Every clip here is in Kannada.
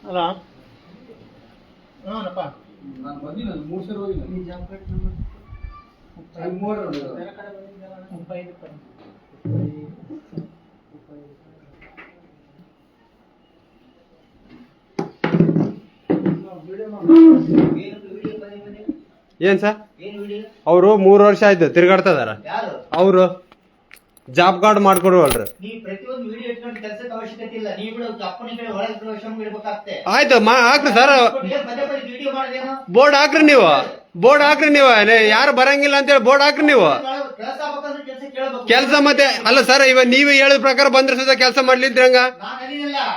ಹಲೋ ಹಾನಪ್ಪ ನಾನು ಬಂದಿಲ್ಲ 3 ಸಲ ಹೋಗಿಲ್ಲ ಈ ಜಾಬ್ ಕಟ್ ನಂಬರ್ 35 ಏನ್ ಸರ್ ಅವರು 3 ವರ್ಷ ಆಯ್ತು ತಿರ್ಗಾಡ್ತಾ ಇದಾರ ಅವರು ಜಾಬ್ ಕಾರ್ಡ್ ಮಾಡ್ಕೊಡುವಲ್ರಿ ಆಯ್ತು ಹಾಕ್ರಿ ಸರ್ ಬೋರ್ಡ್ ಹಾಕ್ರಿ ನೀವು ಯಾರು ಬರಂಗಿಲ್ಲ ಅಂತೇಳಿ ಬೋರ್ಡ್ ಹಾಕ್ರಿ ನೀವು ಕೆಲಸ ಮತ್ತೆ ಅಲ್ಲ ಸರ್ ಇವಾಗ ನೀವೇ ಹೇಳಿದ ಪ್ರಕಾರ ಬಂದ್ರೆ ಸದ ಕೆಲಸ ಮಾಡ್ಲಿದ್ರಂಗ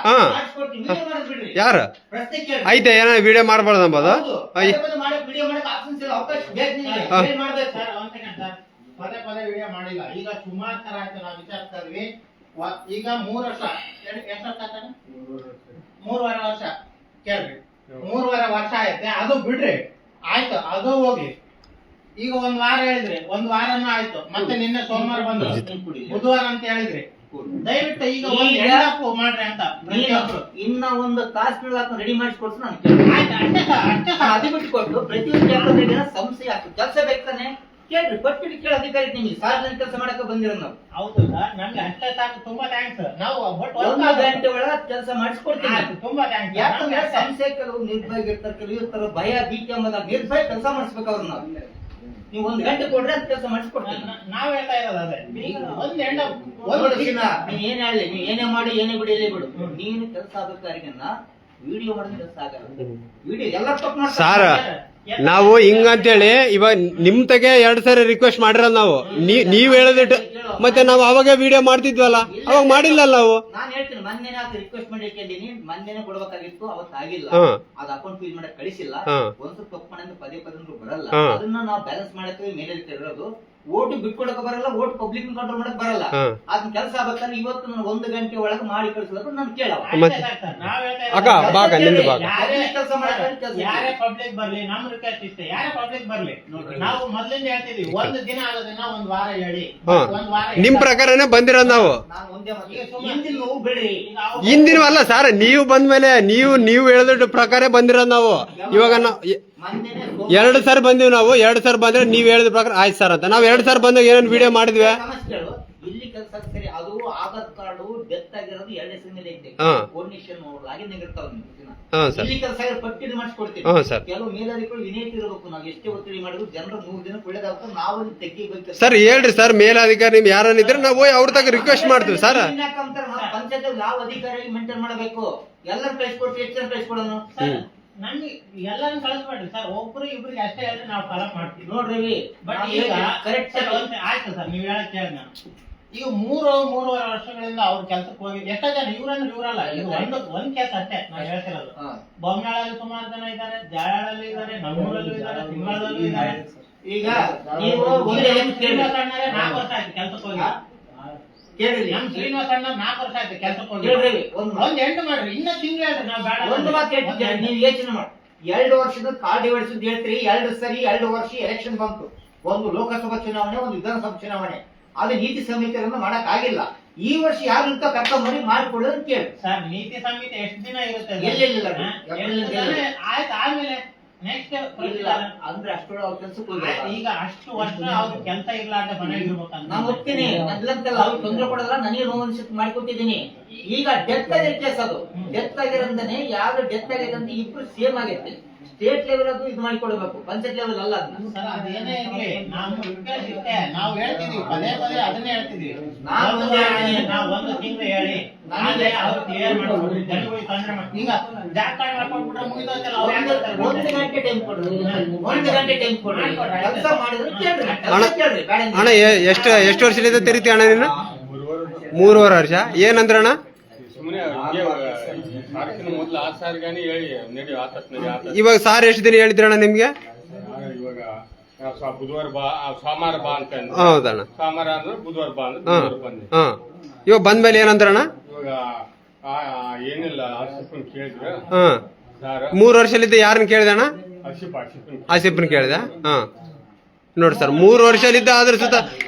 ಹಾ ಯಾರು ಐತೆ ಏನ ವಿಡಿಯೋ ಮಾಡ್ಬಾರ್ದು ಅಂಬೋದು ಪದೇ ಪದೇ ವಿಡಿಯೋ ಮಾಡಿಲ್ಲ ಈಗ ಸುಮಾರು ತರ ಆಯ್ತು ನಾವು ವಿಚಾರಿಸ್ತಾ ಇದ್ವಿ ಈಗ 3 ವರ್ಷ ಎಷ್ಟು 3.5 ವರ್ಷ ಕೇಳ್ರಿ 3.5 ವರ್ಷ ಆಯ್ತೆ ಅದು ಬಿಡ್ರಿ ಆಯ್ತು ಅದು ಹೋಗಿ ಈಗ 1 ವಾರ ಹೇಳಿದ್ರಿ 1 ವಾರನೂ ಆಯ್ತು ಮತ್ತೆ ನಿನ್ನೆ ಸೋಮವಾರ ಬಂದು ಬುಧವಾರ ಅಂತ ಹೇಳಿದ್ರಿ ದಯವಿಟ್ಟು ಈಗ ಒಂದು ಹೆಣ್ಣಪ್ಪು ಮಾಡ್ರಿ ಅಂತ ಇನ್ನ ಒಂದು ತಾಸು ಬೀಳಾಕ ರೆಡಿ ಮಾಡಿಸ್ಕೊಡ್ತು ನಾನು ಅಷ್ಟೇ ಅದು ಬಿಟ್ಟು ಕೊಟ್ಟು ಪ್ರತಿಯೊಂದು ಸಂಸ್ಥೆ ಆಗ್ತದೆ ಕೆಲಸ ಬೇಕಾನೆ ಕೇಳ್ರಿ ಪಟ್ಬಿಟ್ಟು ಕೇಳ ಅಧಿಕಾರಿ ನಿಮಗೆ ಸಾರ್ವಜನಿಕ ಕೆಲಸ ಮಾಡಕ್ಕೆ ಬಂದಿರೋ ನಾವು ಹೌದು ಸರ್ ನಮ್ಗೆ ಅಷ್ಟೇ ಸಾಕು ತುಂಬಾ ಥ್ಯಾಂಕ್ಸ್ ನಾವು 1 ಗಂಟೆ ಒಳಗೆ ಕೆಲಸ ಮಾಡಿಸ್ಕೊಡ್ತೀವಿ ತುಂಬಾ ಥ್ಯಾಂಕ್ಸ್ ಯಾಕಂದ್ರೆ ಸಂಸ್ಥೆ ಕೆಲವು ನಿರ್ಭಯ ಇರ್ತಾರೆ ಕೆಲವು ಇರ್ತಾರೆ ಭಯ ಭೀತಿ ಎಂಬುದ ನಿರ್ಭಯ ಕೆಲಸ ಮಾಡಿಸ್ಬೇಕು ಅವ್ರು ನಾವು ನೀವು 1 ಗಂಟೆ ಕೊಡ್ರೆ ಅಂತ ಕೆಲಸ ಮಾಡಿಸ್ಕೊಡ್ತೀವಿ ನಾವ್ ಹೇಳ್ತಾ ಇರೋದು ಅದೇ ಒಂದ್ ಹೆಣ್ಣ ನೀವ್ ಏನ್ ಹೇಳಿ ನೀವ್ ಏನೇ ಮಾಡಿ ಏನೇ ಬಿಡಿ ಎಲ್ಲಿ ಬಿಡು ನೀನು ಕೆಲಸ ಆಗಬೇಕಾರಿಗನ್ನ ವಿಡಿಯೋ ಮಾಡಿದ್ರೆ ಕೆಲಸ ಆಗಲ್ಲ ವಿಡಿಯೋ ಎಲ್ಲ ತಪ್ಪು ಸಾರ ನಾವು ಹಿಂಗಂತೇಳಿ ಇವಾಗ ನಿಮ್ ತಗೆ 2 ಸರಿ ರಿಕ್ವೆಸ್ಟ್ ಮಾಡಿರೋದು ನಾವು ನೀವ್ ಹೇಳಿದಿಟ್ಟು ಮತ್ತೆ ನಾವು ಅವಾಗ ವಿಡಿಯೋ ಮಾಡ್ತಿದ್ವಲ್ಲ ಅವಾಗ ಮಾಡಿಲ್ಲ ನಾವು ನಾನು ಹೇಳ್ತೀನಿ ಮೊನ್ನೆ ರಿಕ್ವೆಸ್ಟ್ ಮಾಡಿ ಕೇಳಿದೀನಿ ಮೊನ್ನೆ ಕೊಡ್ಬೇಕಾಗಿತ್ತು ಅವತ್ತು ಆಗಿಲ್ಲ ಅದು ಅಕೌಂಟ್ ಫೀಲ್ ಮಾಡಕ್ ಕಳಿಸಿಲ್ಲ ಒಂದ್ ಸ್ವಲ್ಪ ತಪ್ಪು ಮಾಡಿದ್ರೆ ಪದೇ ಪದೇ ಬರಲ್ಲ ಅದನ್ನ ನಾವು ಬ್ಯಾಲೆನ್ಸ್ ಮಾಡಕ್ಕೆ ಮೇಲೆ ಇರೋದು ಓಟು ಬಿಟ್ಕೊಡಕ್ ಬರಲ್ಲ ಓಟ್ ಪಬ್ಲಿಕ್ ಕಂಟ್ರೋಲ್ ಮಾಡಕ್ ಬರಲ್ಲ ಅದನ್ನ ಕೆಲಸ ಆಗ್ಬೇಕಾದ್ರೆ ಇವತ್ತು ನಾನು 1 ಗಂಟೆ ಒಳಗೆ ಮಾಡಿ ಕಳಿಸಿದ್ರು ನಾನು ಕೇಳವ ಕೆಲಸ ಯಾರೇ ಪಬ್ಲಿಕ್ ಬರ್ಲಿ ನಮ್ ರಿಕ್ವೆಸ್ಟ್ ಇಷ್ಟೇ ಯಾರೇ ಪಬ್ಲಿಕ್ ಬರ್ಲಿ ನಾವು ಮೊದ್ಲಿಂದ ಹೇಳ್ತಿದ್ವಿ 1 ದಿನ ಆಗೋದನ್ನ 1 ವಾರ ಹೇಳಿ 1 ವಾರ ನಿಮ್ ಪ್ರಕಾರನೇ ಬಂದಿರೋದು ನಾವು ಹಿಂದಿನ ಅಲ್ಲ ಸರ್ ನೀವು ಬಂದ್ಮೇಲೆ ನೀವು ಹೇಳಿದ ಪ್ರಕಾರ ಬಂದಿರೋದು ನಾವು ಇವಾಗ 2 ಸರ್ ಬಂದಿವಿ ನಾವು 2 ಸರ್ ಬಂದ್ರೆ ನೀವ್ ಹೇಳಿದ ಪ್ರಕಾರ ಆಯ್ತು ಸರ್ ಅಂತ ನಾವ್ 2 ಸರ್ ಬಂದಾಗ ಏನೇನು ವಿಡಿಯೋ ಮಾಡಿದ್ವಿ ಇಲ್ಲಿ ಕೆಲಸ ಸರಿ ಅದು ಆಧಾರ್ ಕಾರ್ಡ್ ಡೆತ್ ಆಗಿರೋದು 2 ಹೆಸರು ಮೇಲೆ ಐತೆ ಕೋರ್ಡಿನೇಷನ್ ಆಗಿದ್ದಂಗೆ ಇರ್ತಾವ ಇಲ್ಲಿ ಕೆಲಸ ಪಟ್ಟಿ ಮಾಡಿಸ್ಕೊಡ್ತೀವಿ ಕೆಲವು ಮೇಲಾಧಿಕಾರಿಗಳು ವಿನಯಿತಿ ಇರಬೇಕು ನಾವು ಎಷ್ಟೇ ಒತ್ತಡಿ ಮಾಡಿದ್ರು ಜನರು 3 ದಿನ ಒಳ್ಳೇದಾಗ್ತದೆ ನಾವು ತೆಗಿಬೇಕು ಸರ್ ಹೇಳ್ರಿ ಸರ್ ಮೇಲಾಧಿಕಾರಿ ನಿಮ್ ಯಾರನ್ನಿದ್ರೆ ನಾವು ಅವ್ರ ತಗ ರಿಕ್ವೆಸ್ಟ್ ಮಾಡ್ತೀವಿ ಸರ್ ಪಂಚಾಯತ್ ಯಾವ ಅಧಿಕಾರಿ ಮೇಂಟೈನ್ ಮಾಡಬೇಕು ಎಲ್ಲರೂ ಕಳಿಸ್ಕೊಡ್ತೀವಿ ಎಷ್ಟು ಜನ ಕಳಿಸ್ಕೊಡೋನು ನಮ್ಗೆ ಎಲ್ಲಾನು ಕಳಿಸ್ಬೇಡ್ರಿ ಸರ್ ಒಬ್ರು ಇಬ್ರಿಗೆ ಅಷ್ಟೇ ಹೇಳಿದ್ರೆ ನಾವು ಫಾಲೋ ಮಾಡ್ತೀವಿ ನೋಡ್ರಿ ಬಟ್ ಈಗ ಕರೆಕ್ಟ್ ಆಯ್ತು ಸರ್ ನೀವ್ ಹೇಳಕ್ ಕೇಳಿ ನಾನು ಈಗ 3.5 ವರ್ಷಗಳಿಂದ ಅವ್ರ ಕೆಲ್ಸಕ್ಕೆ ಹೋಗಿ ಎಷ್ಟೋ ಜನ ಇವರಲ್ಲ ಇದು ಒಂದ್ ಕೇಸ್ ಅಷ್ಟೇ ನಾವ್ ಹೇಳ್ತಿರೋದು ಬೊಮ್ಮನಾಳಲ್ಲಿ ಸುಮಾರು ಜನ ಇದ್ದಾರೆ ಜಾಳಲ್ಲಿ ಇದ್ದಾರೆ ನಮ್ಮೂರಲ್ಲೂ ಇದ್ದಾರೆ ಸಿಂಗಳಲ್ಲೂ ಇದ್ದಾರೆ ಈಗ ನೀವು 4 ವರ್ಷ ಆಯ್ತು ಕೆಲ್ಸಕ್ಕೆ ಹೋಗಿ ಕೇಳಿರಿ ನಮ್ ಶ್ರೀನಿವಾಸ ಅಣ್ಣ 4 ವರ್ಷ ಆಯ್ತು ಕೆಲ್ಸಕ್ಕೆ ಹೋಗಿ ಒಂದ್ ಎಂಟು ಮಾಡ್ರಿ ಇನ್ನ ತಿಂಗಳು ಹೇಳ್ರಿ ನಾವ್ ಬೇಡ ಒಂದು ಮಾತು ಹೇಳ್ತಿದ್ದೆ ನೀವು ಯೋಚನೆ ಮಾಡಿ 2 ವರ್ಷದ ಕಾಲ್ ಡಿವೈಡ್ಸ್ ಹೇಳ್ತೀರಿ 2 ಸರಿ 2 ವರ್ಷ ಎಲೆಕ್ಷನ್ ಬಂತು ಒಂದು ಲೋಕಸಭಾ ಚುನಾವಣೆ ಒಂದು ವಿಧಾನಸಭಾ ಚುನಾವಣೆ ಅದು ನೀತಿ ಸಂಹಿತೆಯನ್ನು ಮಾಡಕ್ ಆಗಿಲ್ಲ ಈ ವರ್ಷ ಯಾರು ಅಂತ ಕರ್ಕೊಂಡ್ಬರಿ ಮಾಡಿಕೊಳ್ಳೋದು ಕೇಳಿ ಸರ್ ನೀತಿ ಸಂಹಿತೆ ಎಷ್ಟು ದಿನ ಇರುತ್ತೆ ಆಯ್ತು ಆದ್ಮೇಲೆ ನೆಕ್ಸ್ಟ್ ಅಂದ್ರೆ ಅಷ್ಟೊಳಗೆ ಅವ್ರ ಕೆಲ್ಸಕ್ಕೆ ಹೋಗಿ ಈಗ ಅಷ್ಟು ವರ್ಷ ಅವ್ರ ಕೆಲಸ ಇರ್ಲಾರ್ದ ಮನೆಗೆ ಇರ್ಬೇಕಂತ ನಾನು ಹೋಗ್ತೀನಿ ಅದ್ಲಂತಲ್ಲ ಅವ್ರು ತೊಂದರೆ ಕೊಡೋಲ್ಲ ನನಗೆ ನೋವು ಮಾಡಿಕೊಟ್ಟಿದ್ದೀನಿ ಈಗ ಡೆತ್ ಆಗಿರೋ ಕೇಸ್ ಅದು ಡೆತ್ ಆಗಿರೋದನ್ನೇ ಯಾರು ಡೆತ್ ಆಗಿದೆ ಅಂತ ಇಬ್ರು ಸೇಮ್ ಆಗೈತೆ ಸ್ಟೇಟ್ ಲೆವೆಲ್ ಅದು ಇದು ಮಾಡಿಕೊಡ್ಬೇಕು ಪಂಚಾಯತ್ ಲೆವೆಲ್ ಅಲ್ಲ ಅದನ್ನ ಸರ್ ಅದೇನೇ ಇರ್ಲಿ ನಾವು ಹೇಳ್ತಿದೀವಿ ಪದೇ ಪದೇ ಅದನ್ನೇ ಹೇಳ್ತಿದೀವಿ ನಾವು 1 ತಿಂಗಳು ಹೇಳಿ ನಾಳೆ ಅವ್ರು ಕ್ಲಿಯರ್ ಮಾಡ್ಕೊಡ್ರಿ ಜನಗಳಿಗೆ ತೊಂದರೆ ಮಾಡಿ ಈಗ ಜಾಬ್ ಕಾರ್ಡ್ ಮಾಡ್ಕೊಟ್ಬಿಟ್ರೆ ಮುಗಿದೋಯ್ತಲ್ಲ ಅವ್ರು 1 ಗಂಟೆ ಟೈಮ್ ಕೊಡ್ರಿ 1 ಗಂಟೆ ಟೈಮ್ ಕೊಡ್ರಿ ಕೆಲಸ ಮಾಡಿದ್ರೆ ಕೇಳ್ರಿ ಅಣ್ಣ ಎಷ್ಟು ವರ್ಷದಿಂದ ತೆರಿತಿ ಅಣ್ಣ ನೀನು 3.5 ವರ್ಷ ಏನಂದ್ರ ಅಣ್ಣ ಇವಾಗ ಸಾರ್ ಎಷ್ಟು ದಿನ ಹೇಳಿದ್ರಣ್ಣ ನಿಮ್ಗೆ ಬುಧವಾರ ಬಾ ಸೋಮವಾರ ಬಾ ಅಂತ ಅಂದ್ರು. ಹೌದಣ್ಣ. ಸೋಮವಾರ ಅಂದ್ರೆ ಬುಧವಾರ ಬಾ ಅಂದ್ರೆ ಹಾ ಬುಧವಾರ ಬಂದೆ. ಹಾ ಇವಾಗ ಬಂದ್ಮೇಲೆ ಏನಂದ್ರಣ್ಣ? ಇವಾಗ ಏನಿಲ್ಲ ಆಸಿಫನ್ ಕೇಳಿದ್ರು ಹಾ ಸರ್. 3 ವರ್ಷಲಿದ್ದ ಯಾರನ್ನ ಕೇಳಿದಣ್ಣ? ಆಸಿಫ್ನ ಕೇಳಿದ. ಹಾ ನೋಡಿ ಸರ್ 3 ವರ್ಷಲಿದ್ದ ಅದ್ರ ಸುತ್ತ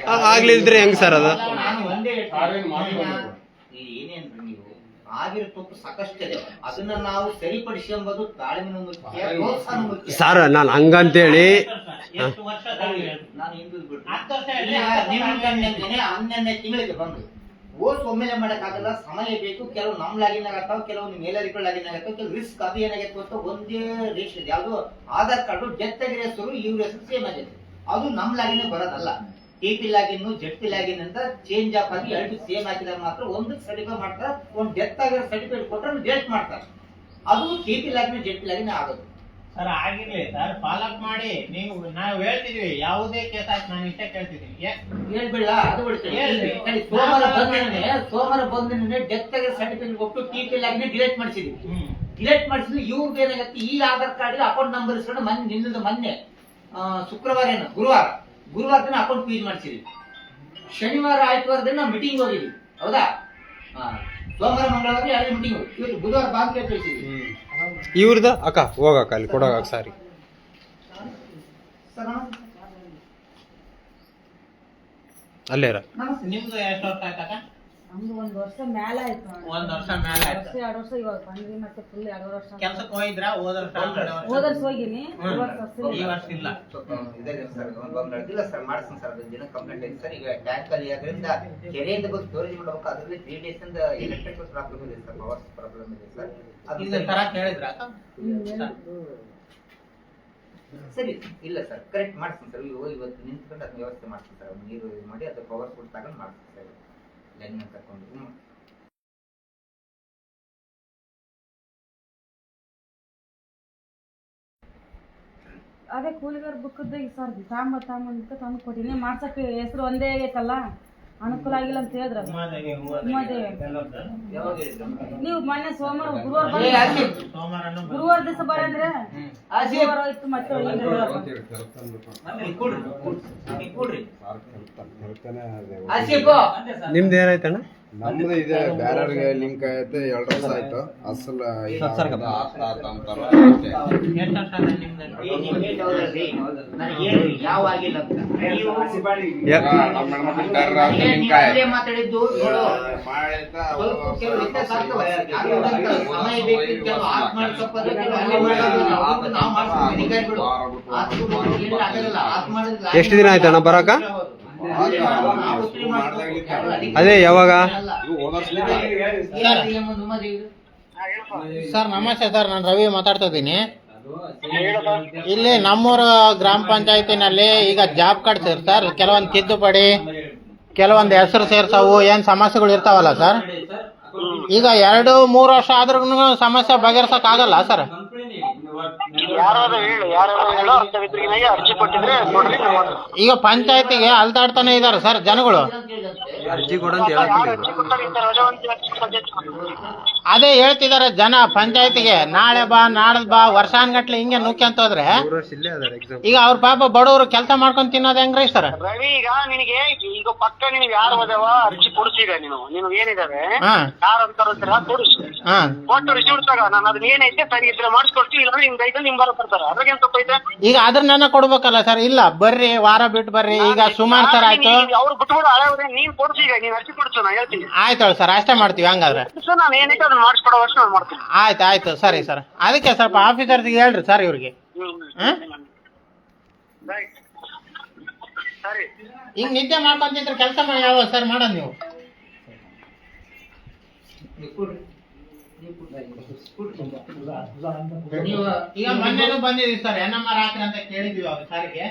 ಆಗ್ಲಿಲ್ದ್ರೆ ಹೆಂಗ್ ಸರ್ ಅದು? ನಾನು ಒಂದೇ ಸಾರೇನ್ ಮಾಡ್ಕೊಂಡು ಏನೇನ್ರಿ ನೀವು ಆಗಿರೋ ತಪ್ಪು ಸಾಕಷ್ಟಿದೆ, ಅದನ್ನ ನಾವು ಸರಿಪಡಿಸ್ಕೊಂಬೋದು ತಾಳ್ಮೆನೂ ಮುಖ್ಯ, ಪ್ರೋತ್ಸಾಹ ಮುಖ್ಯ. ಸರ್ ನಾನು ಹಂಗಂತೇಳಿ ಎಷ್ಟು ವರ್ಷ ನಾನು ಹಿಂದೂ ಬಿಟ್ಟು 10 ವರ್ಷ ಹೇಳಿ. ನಿಮ್ಮ ಕಣ್ಣಿಂದನೇ 12ನೇ ತಿಂಗಳಿಗೆ ಬಂದು ಓಸ್ ಒಮ್ಮೆಲೆ ಮಾಡಕ್ಕಾಗಲ್ಲ, ಸಮಯ ಬೇಕು. ಕೆಲವು ನಮ್ ಲಾಗಿನ್ ಆಗತ್ತಾವ, ಕೆಲವು ಮೇಲರಿಗಳು ಲಾಗಿನ್ ಆಗತ್ತಾವ, ಕೆಲವು ರಿಸ್ಕ್ ಅದು ಏನಾಗೈತೆ ಅಂತ ಒಂದೇ ರೇಷನ್ ಯಾವ್ದು ಆಧಾರ್ ಕಾರ್ಡು ಡೆತ್ ಆಗಿರೋ ಹೆಸರು ಇವ್ರ ಹೆಸರು ಸೇಮ್ ಆಗೈತೆ. ಅದು ನಮ್ ಲಾಗಿನ್ ಬರೋದಲ್ಲ. TP login Z P login ಅಂತ ಚೇಂಜ್ ಆಫ್ ಆಗಿ 2 ಸೇಮ್ ಹಾಕಿದಾಗ ಮಾತ್ರ ಒಂದಕ್ಕೆ ಸರ್ಟಿಫೈ ಮಾಡ್ತಾರೆ, ಒಂದು ಡೆತ್ ಆಗಿರೋ ಸರ್ಟಿಫಿಕೇಟ್ ಕೊಟ್ಟರೆ ಡೇಟ್ ಮಾಡ್ತಾರೆ. ಅದು ಟಿ.ಪಿ ಲಾಗಿನ್ ಜೆಡ್ ಪಿ ಲಾಗಿನ್ ಆಗೋದು. ಸರ್ ಆಗಿರ್ಲಿ ಸರ್, ಫಾಲೋ ಅಪ್ ಮಾಡಿ. ನಾವು ಹೇಳ್ತಿದ್ವಿ ಯಾವುದೇ ಕೇಸ್ ಆಯ್ತು, ನಾನು ಇಷ್ಟೇ ಕೇಳ್ತಿದ್ದೀನಿ. ಹೇಳ್ಬಿಡ ಅದು ಬಿಡ್ತೀನಿ. ಹೇಳ್ರಿ. ಸೋಮವಾರ ಬಂದಿನೇ ಡೆತ್ ಆಗಿರೋ ಸರ್ಟಿಫಿಕೇಟ್ ಕೊಟ್ಟು ಟಿ.ಪಿ ಲಾಗಿನ್ ಡಿಲೀಟ್ ಮಾಡಿಸಿದ್ವಿ. ಡಿಲೀಟ್ ಮಾಡಿಸಿದ್ರೆ ಇವ್ರಿಗೆ ಏನಾಗತ್ತೆ, ಈ ಆಧಾರ್ ಕಾರ್ಡ್ ಅಕೌಂಟ್ ನಂಬರ್ ಇಸ್ಕೊಂಡು ಮೊನ್ನೆ ಶುಕ್ರವಾರ ಗುರುವಾರ ದಿನ ಅಕೌಂಟ್ ಫೀಸ್ ಮಾಡಿಸಿದ್ವಿ. ಶನಿವಾರ ಆಯ್ತವಾರ ದಿನ ಮೀಟಿಂಗ್ ಹೋಗಿದ್ವಿ, ಹೌದಾ? ಸೋಮವಾರ ಮಂಗಳವಾರ 2 ಮೀಟಿಂಗ್ ಹೋಗಿ, ಇವತ್ತು ಬುಧವಾರ ಬ್ಯಾಂಕ್ ಕಳಿಸಿದ್ವಿ. ಇವ್ರದ ಅಕ್ಕ ಹೋಗಕ್ಕ ಅಲ್ಲಿ ಕೊಡೋಕ ಸಾರಿ ಅಲ್ಲೇ ನಿಮ್ದು ಎಷ್ಟು ವರ್ಷ ಆಯ್ತಕ್ಕ? ನಮ್ದು 1 ವರ್ಷ ಮೇಲೆ ಆಯ್ತು. 1 ವರ್ಷ ಮೇಲೆ ಆಯ್ತು. 2 ವರ್ಷ ಇವಾಗ ಬಂದ್ವಿ, ಮತ್ತೆ ಫುಲ್ 2 ವರ್ಷ ಕೆಲ್ಸಕ್ಕೆ ಹೋಗಿದ್ರಾ? ಹೋದ ವರ್ಷ ಹೋಗಿನಿ. ಈ ವರ್ಷ ಇಲ್ಲ. ಇಲ್ಲ ಸರ್, ಮಾಡ್ತೀನಿ ಸರ್. ದಿನ ಕಂಪ್ಲೇಂಟ್ ಐತೆ ಸರ್. ಈಗ ಟ್ಯಾಂಕ್ ಅಲ್ಲಿ ಅದರಿಂದ ಕೆರೆಯಿಂದ ಬಂದು ಸ್ಟೋರೇಜ್ ಮಾಡಬೇಕು. ಅದರಲ್ಲಿ 3 ಡೇಸ್ ಇಂದ ಎಲೆಕ್ಟ್ರಿಕಲ್ ಪ್ರಾಬ್ಲಮ್ ಇದೆ ಸರ್, ಪವರ್ ಪ್ರಾಬ್ಲಮ್ ಇದೆ ಸರ್. ಇದು ತರ ಕೇಳಿದ್ರ? ಸರಿ, ಇಲ್ಲ ಸರ್, ಕರೆಕ್ಟ್ ಮಾಡ್ತೀನಿ ಸರ್. ಇವತ್ತು ನಿಂತ್ಕೊಂಡು ಅದನ್ನ ವ್ಯವಸ್ಥೆ ಮಾಡ್ತೀನಿ ಸರ್. ನೀರು ಇದು ಮಾಡಿ ಅದು ಪವರ್ ಫುಡ್ ತಗೊಂಡು ಮಾಡ್ತೀನಿ ಸರ್. ಲೈನ್ ತಕೊಂಡು ಅದೇ ಕೂಲಿಗಾರ ಬುಕ್ಕದ ಸರ್ ತಾಂಬಂತ ತಂದು ಕೊಟ್ಟಿನಿ. ಮಾಡ್ಸಕ್ಕೆ ಹೆಸರು ಒಂದೇ ಆಗೈತಲ್ಲ, ಅನುಕೂಲ ಆಗಿಲ್ಲ ಅಂತ ಹೇಳಿದ್ರ. ನೀವು ಮೊನ್ನೆ ಗುರುವಾರ ದಿವಸ ಬರಂದ್ರೆ ಗುರುವಾರ ಇತ್ತು, ಮತ್ತೆ ನಿಮ್ದು ಏನಾಯ್ತಣ್ಣ? ನಮ್ದು ಇದೆ, ಬೇರೆಯವ್ರಿಗೆ ಲಿಂಕ್ ಐತೆ. 2 ವರ್ಷ ಆಯ್ತು. ಅಸಲ್ ಮಾತಾಡಿದ್ದು ಎಷ್ಟು ದಿನ ಆಯ್ತಣ್ಣ ಬರಾಕ? ಅದೇ ಯಾವಾಗ? ಸರ್ ನಮಸ್ತೆ ಸರ್, ನಾನು ರವಿ ಮಾತಾಡ್ತಾ ಇದ್ದೀನಿ. ಇಲ್ಲಿ ನಮ್ಮೂರ ಗ್ರಾಮ ಪಂಚಾಯತಿನಲ್ಲಿ ಈಗ ಜಾಬ್ ಕಾರ್ಡ್ ಸರ್ ಕೆಲವೊಂದು ತಿದ್ದುಪಡಿ, ಕೆಲವೊಂದು ಹೆಸರು ಸೇರ್ಸವು, ಏನ್ ಸಮಸ್ಯೆಗಳು ಇರ್ತಾವಲ್ಲ ಸರ್. ಈಗ 2-3 ವರ್ಷ ಆದ್ರೂ ಸಮಸ್ಯೆ ಬಗೆಹರ್ಸಕ್ ಆಗಲ್ಲ ಸರ್. ಈಗ ಪಂಚಾಯತಿಗೆ ಅಲ್ದಾಡ್ತಾನೆ ಇದಾರೆ ಸರ್ ಜನಗಳು. ಅರ್ಜಿ ಕೊಡಂತ ಅದೇ ಹೇಳ್ತಿದಾರೆ ಜನ ಪಂಚಾಯತಿಗೆ, ನಾಳೆ ಬಾ ನಾಡ್ದು ಬಾ ವರ್ಷಾನ್ಗಟ್ಲೆ ಹಿಂಗೆ ನುಕ್ಯಂತ ಹೋದ್ರೆ ಈಗ ಅವ್ರ ಪಾಪ ಬಡವರು ಕೆಲಸ ಮಾಡ್ಕೊಂಡ್ ತಿನ್ನೋದ್ ಹೆಂಗ್ರಿ ಸರ್? ರವಿ, ಈಗ ನಿನಗೆ ಈಗ ಪಕ್ಕ ನಿನ್ಗೆ ಯಾರು ಹೋದವ ಅರ್ಜಿ ಕೊಡಿಸಿಗ ನೀನು ಏನಿದಾವೆ ಯಾರು ಅಂತಾರ ಕೊಡಿಸು, ಕೊಟ್ಟು ರಿಸೀವ್ ತಗ. ನಾನು ಅದನ್ನ ಏನೈತೆ ಸರಿ ಇದ್ರೆ ಮಾಡಿಸ್ಕೊಡ್ತೀವಿ, ಇಲ್ಲ ನಿಮ್ ಗೈದಲ್ಲಿ ನಿಮ್ ಬರೋ ಬರ್ತಾರ. ಅದ್ರಾಗೇನ್ ತಪ್ಪೈತೆ? ಈಗ ಅದ್ರನ್ನ ಕೊಡ್ಬೇಕಲ್ಲ ಸರ್. ಇಲ್ಲ ಬರ್ರಿ, ವಾರ ಬಿಟ್ಟು ಬರ್ರಿ. ಈಗ ಸುಮಾರು ಸರ್ ಆಯ್ತು, ಅವ್ರು ಬಿಟ್ಬಿಡು, ಹಳೆ ನೀನ್ ಕೊಡ್ಸೀಗ, ನೀನ್ ಅರ್ಜಿ ಕೊಡ್ಸು, ನಾ ಹೇಳ್ತೀನಿ. ಆಯ್ತು ಸರ್, ಅಷ್ಟೇ ಮಾಡ್ತೀವಿ ಹಂಗಾದ್ರೆ. ನಾನು ಏನೈತೆ ಅದನ್ನ ಮಾಡಿಸ್ಕೊಡೋ ವರ್ಷ ನಾನು ಮಾಡ್ತೀನಿ. ಆಯ್ತು ಸರಿ ಸರ್. ಅದಕ್ಕೆ ಸ್ವಲ್ಪ ಆಫೀಸರ್ಸ್ಗೆ ಹೇಳ್ರಿ ಸರ್ ಇವ್ರಿಗೆ. ಸರಿ, ಈಗ ನಿದ್ದೆ ಮಾಡ್ಕೊಂತಿದ್ರೆ ಕೆಲಸ ಮಾಡಿ ಯಾವ ಸರ್ ಮಾಡೋದು ನೀವು? ಈಗ ಮೊನ್ನೆನೂ ಬಂದಿದ್ದೀವಿ ಸರ್, NMR ಹಾಕ್ರಿ ಅಂತ ಕೇಳಿದ್ವಿ ಅವ್ರ ಸಾರಿಗೆ.